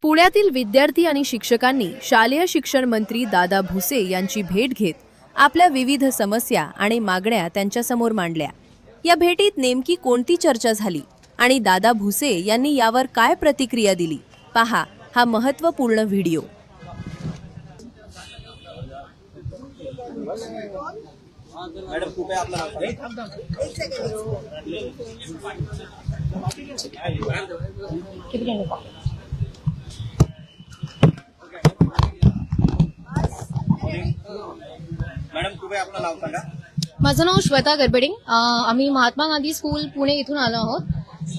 पुण्यातील विद्यार्थी आणि शिक्षकांनी शालेय शिक्षण मंत्री दादा भुसे यांची भेट घेत आपल्या विविध समस्या आणि मागण्या त्यांच्यासमोर मांडल्या। या भेटीत नेमकी कोणती चर्चा झाली आणि दादा भुसे यांनी यावर काय प्रतिक्रिया दिली, पहा हा महत्त्वपूर्ण व्हिडिओ। मॅडम कृपया आपला मॅडम कृपया आपलं नाव सांगा। माझं नाव श्वेता गरबडे। आम्ही महात्मा गांधी स्कूल पुणे इथून आलो आहोत।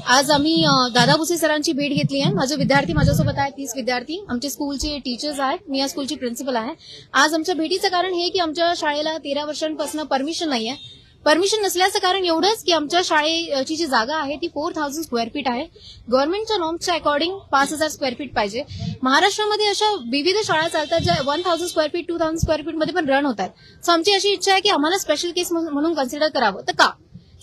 आज आम्ही दादा भुसे सरांची भेट घेतली आहे। माझे विद्यार्थी माझ्यासोबत आहेत, 30 विद्यार्थी आमचे स्कूलचे टीचर्स आहेत। मी या स्कूलची प्रिन्सिपल आहे। आज आमच्या भेटीचं कारण हे की आमच्या शाळेला 13 वर्षांपासून परमिशन नाही आहे। परमिशन नसल्याचं कारण एवढंच की आमच्या शाळेची जी जागा आहे ती 4000 स्क्वेअर फीट आहे। गव्हर्नमेंटच्या नॉर्म्सच्या अकॉर्डिंग 5000 स्क्वेअर फीट पाहिजे। महाराष्ट्रामध्ये अशा विविध शाळा चालतात ज्या 1000 स्क्वेअर फीट 2000 स्क्वेअर फीट मध्ये पण रन होतात। सो आमची अशी इच्छा आहे की आम्हाला स्पेशल केस म्हणून कन्सिडर करावं। तर का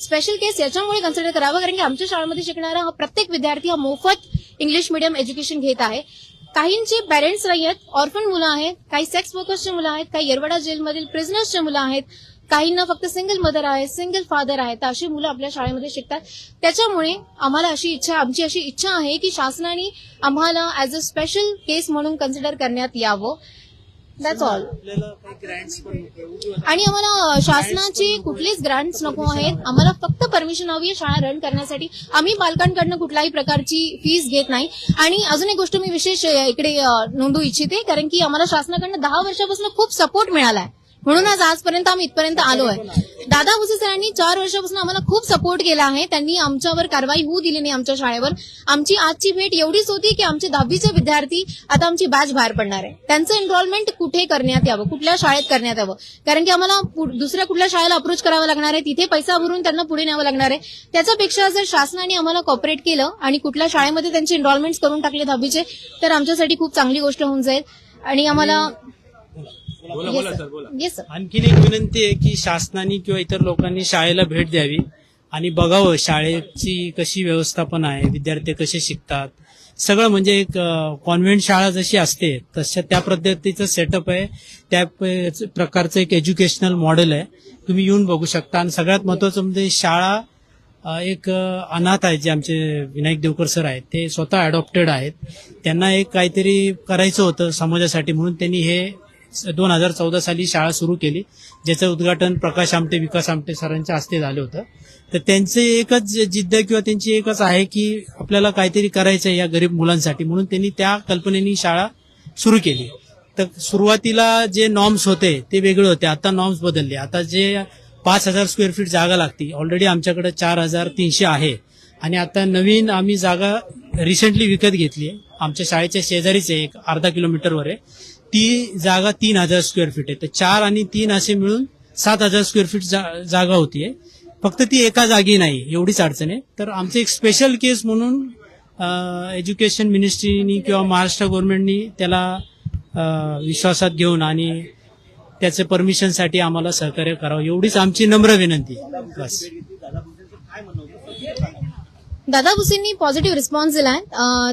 स्पेशल केस याच्यामुळे कन्सिडर करावं कारण की आमच्या शाळेमध्ये शिकणारा प्रत्येक विद्यार्थी हा मोफत इंग्लिश मीडियम एज्युकेशन घेत आहे। काहींचे पेरेंट्स नाही आहेत, ऑर्फन मुलं आहेत, काही सेक्स वर्कर्सचे मुलं आहेत, काही येरवडा जेलमधील प्रिझनर्सचे मुलं आहेत, काहींना फक्त सिंगल मदर आहे, सिंगल फादर आहे। तर अशी मुलं आपल्या शाळेमध्ये शिकतात। त्याच्यामुळे आमची अशी इच्छा आहे की शासनाने आम्हाला ऍज अ स्पेशल केस म्हणून कन्सिडर करण्यात यावं। That's all. आणि आम्हाला शासनाचे कुठलेच ग्रांट्स नको आहेत, आम्हाला फक्त परमिशन हवी आहे शाळा रन करण्यासाठी। आम्ही पालकांकडनं कुठल्याही प्रकारची फीस घेत नाही। आणि अजून एक गोष्ट मी विशेष इकडे नोंदवू इच्छिते कारण की आम्हाला शासनाकडनं 10 वर्षापासून खूप सपोर्ट मिळाला आहे, म्हणून आज आजपर्यंत आम्ही इथपर्यंत आलो आहे। दादा भुसे सरांनी 4 वर्षापासून आम्हाला खूप सपोर्ट केला आहे। त्यांनी आमच्यावर कारवाई होऊ दिली नाही आमच्या शाळेवर। आमची आजची भेट एवढीच होती की आमचे 10वीचे विद्यार्थी आता आमची बॅच बाहेर पडणार आहे, त्यांचं एनरोलमेंट कुठे करण्यात यावं, कुठल्या शाळेत करण्यात यावं, कारण की आम्हाला दुसऱ्या कुठल्या शाळेला अप्रोच करावं लागणार आहे, तिथे पैसा भरून त्यांना पुढे न्यावं लागणार आहे। त्याच्यापेक्षा जर शासनाने आम्हाला कॉपरेट केलं आणि कुठल्या शाळेमध्ये त्यांचे एनरोलमेंट करून टाकले 10वीचे तर आमच्यासाठी खूप चांगली गोष्ट होऊन जाईल। आणि आम्हाला आणखीन एक विनंती आहे की शासनाने किंवा इतर लोकांनी शाळेला भेट द्यावी आणि बघावं शाळेची कशी व्यवस्थापन आहे, विद्यार्थी कसे शिकतात, सगळं म्हणजे एक कॉन्व्हेंट शाळा जशी असते तशा त्या पद्धतीचं सेटअप आहे, त्या प्रकारचं एक एज्युकेशनल मॉडेल आहे। तुम्ही येऊन बघू शकता। आणि सगळ्यात महत्वाचं म्हणजे शाळा एक अनाथ आहे, जे आमचे विनायक देवकर सर आहेत ते स्वतः अडॉप्टेड आहेत। त्यांना एक काहीतरी करायचं होतं समाजासाठी, म्हणून त्यांनी हे 2014 साली शाळा सुरू केली, ज्याचं उद्घाटन प्रकाश आमटे, विकास आमटे सरांच्या हस्ते झालं होतं। तर त्यांचे एकच जिद्द किंवा त्यांची एकच आहे की आपल्याला काहीतरी करायचं आहे या गरीब मुलांसाठी, म्हणून त्यांनी त्या कल्पनेने शाळा सुरू केली। तर सुरुवातीला जे नॉर्म्स होते ते वेगळे होते, आता नॉर्म्स बदलले। आता जे 5000 स्क्वेअर फीट जागा लागते, ऑलरेडी आमच्याकडे 4300 आहे। आणि आता नवीन आम्ही जागा रिसेंटली विकत घेतली आहे, आमच्या शाळेच्या शेजारीच आहे, एक अर्धा किलोमीटरवर आहे। ती जागा 3000 स्क्वेअर फीट आहे। तर 4 आणि 3 असे मिळून 7000 स्क्वेअर फीट जागा होतीये। फक्त ती एका जागी नाही, एवढीच अडचण आहे। तर आमचं एक स्पेशल केस म्हणून एज्युकेशन मिनिस्ट्रीनी किंवा महाराष्ट्र गव्हर्नमेंटनी त्याला विश्वासात घेऊन आणि त्याचे परमिशनसाठी आम्हाला सहकार्य करावं, एवढीच आमची नम्र विनंती आहे। बस। दादा भुसेंनी पॉझिटिव्ह रिस्पॉन्स दिलाय।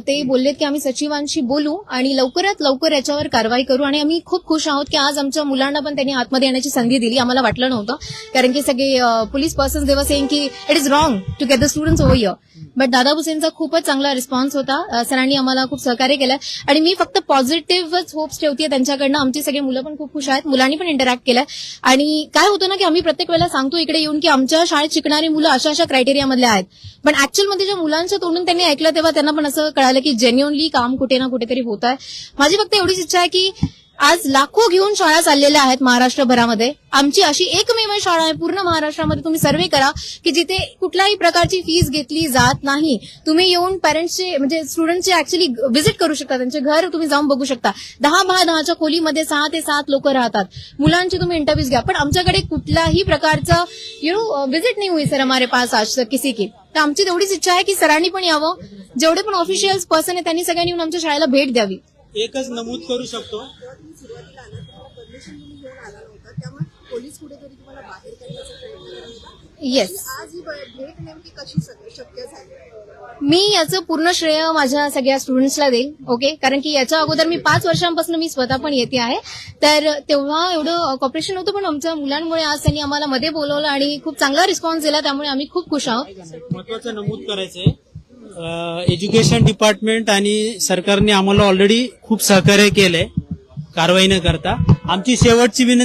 ते बोललेत की आम्ही सचिवांशी बोलू आणि लवकरात लवकर याच्यावर कारवाई करू। आणि आम्ही खूप खुश आहोत की आज आमच्या मुलांना पण त्यांनी आतमध्ये येण्याची संधी दिली, आम्हाला वाटलं नव्हतं, कारण की सगळे police persons they are saying की it is wrong to get the students over here. But Dada भुसेंचा खूपच चांगला रिस्पॉन्स होता। सरांनी आम्हाला खूप सहकार्य केलं आणि मी फक्त पॉझिटिव्हच होप्स ठेवते त्यांच्याकडनं। आमची सगळे मुलं पण खूप खुश आहेत, मुलांनी पण इंटरॅक्ट केलंय। आणि काय होतं ना की आम्ही प्रत्येक वेळेला सांगतो इकडे येऊन की आमच्या शाळेत शिकणारी मुलं अशा अशा क्रायटेरियामधले आहेत, पण ऍक्च्युअलमध्ये ज्या मुलांच्या तोंडून त्यांनी ऐकलं तेव्हा त्यांना पण असं कळालं की जेन्युअनली काम कुठे ना कुठेतरी होत आहे। माझी फक्त एवढीच इच्छा आहे की आज लाखो घेऊन शाळा चाललेल्या आहेत महाराष्ट्रभरामध्ये, आमची अशी एकमेव शाळा आहे पूर्ण महाराष्ट्रामध्ये, तुम्ही सर्वे करा की जिथे कुठल्याही प्रकारची फीस घेतली जात नाही। तुम्ही येऊन पेरेंट्सचे म्हणजे स्टुडंटचे ऍक्च्युअली व्हिजिट करू शकता, त्यांचे घर तुम्ही जाऊन बघू शकता। 10x10च्या खोलीमध्ये 6 ते 7 लोक राहतात, मुलांची तुम्ही इंटरव्ह्यूज घ्या, पण आमच्याकडे कुठल्याही प्रकारचं व्हिजिट नाही हुई सर हमारे पास आज तक किसी की। तर आमची तेवढीच इच्छा आहे की सरांनी पण यावं, जेवढे पण ऑफिशियल्स पर्सन आहेत त्यांनी सगळ्यांनी येऊन आमच्या शाळेला भेट द्यावी। एकच नमूद करू शकतो, सुरुवातीला आला तेव्हा परमिशन तुम्ही घेऊन आला नव्हता, त्यामुळे पोलीस कुठेतरी तुम्हाला बाहेर काढण्याचा प्रयत्न करत होता। येस। आज ही भेट नेमकी कशी शक्य झाली? मी याचं पूर्ण श्रेय माझ्या सगळ्या स्टुडंट्सला देईल. ओके, कारण की याच्या अगोदर मी 5 वर्षांपासून मी स्वतः पण येते आहे. तर तेव्हा एवढं कॉपरेशन होतं, पण आमच्या मुलांमुळे आज त्यांनी आम्हाला मध्ये बोलवलं आणि खूप चांगला रिस्पॉन्स दिला, त्यामुळे आम्ही खूप खुश आहोत. महत्वाचं नमूद करायचंय, एज्युकेशन डिपार्टमेंट आणि सरकारने आम्हाला ऑलरेडी खूप सहकार्य केलंय कारवाई न करता. आमची शेवटची विनंती